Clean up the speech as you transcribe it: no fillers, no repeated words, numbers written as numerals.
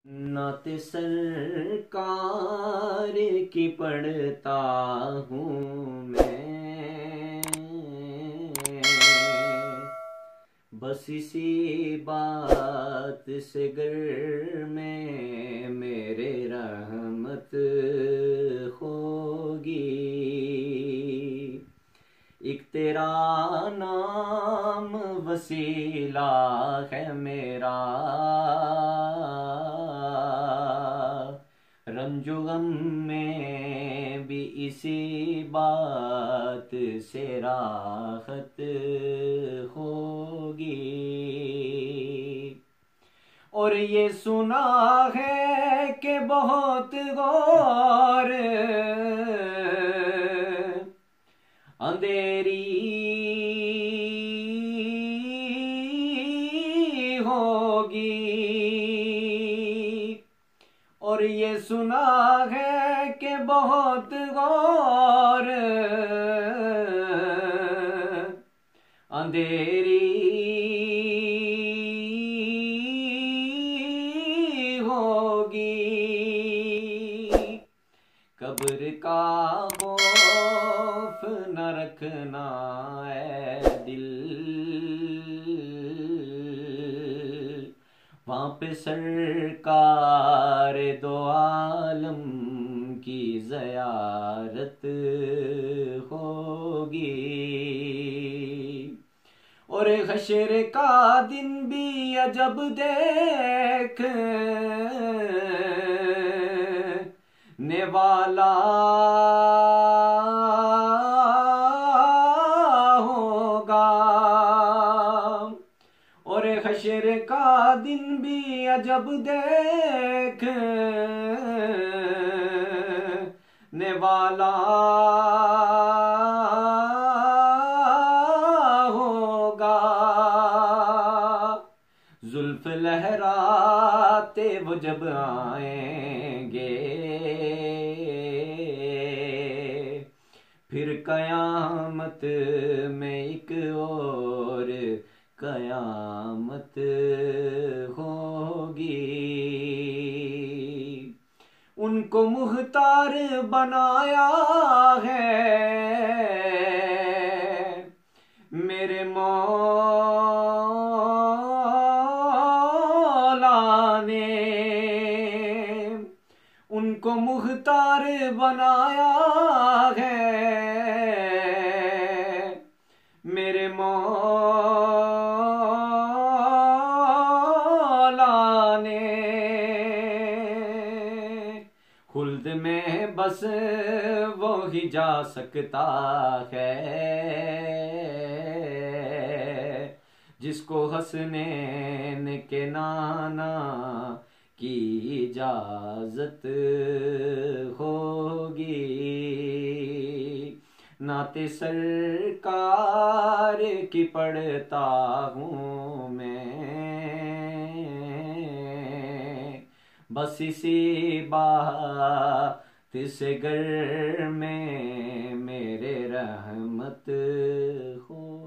नाते सरकार की पढ़ता हूँ मैं, बस इसी बात से घर में मेरे रहमत होगी। एक तेरा नाम वसीला है मेरा, रंजो गम में भी इसी बात से राहत होगी। और ये सुना है कि बहुत गौर अंधेरी होगी, और ये सुना है कि बहुत गौर अंधेरी होगी। कब्र का खौफ न रखना है दिल, वहाँ पे सरकार दो आलम की ज़ियारत होगी। और हश्र का दिन भी अजब देखने वाला होगा। और हश्र का दिन भी अजब देखने वाला होगा। जुल्फ लहराते वो जब आएंगे, फिर कयामत में एक और कयामत होगी। उनको मुख्तार बनाया है मेरे मौला ने, उनको मुख्तार बनाया है मेरे मौला ने। खुल्द में बस वो ही जा सकता है जिसको हसनैन के नाना की इजाजत होगी। नाते सरकार की पढ़ता हूँ मैं, बस इसी बात से घर में मेरे रहमत हो।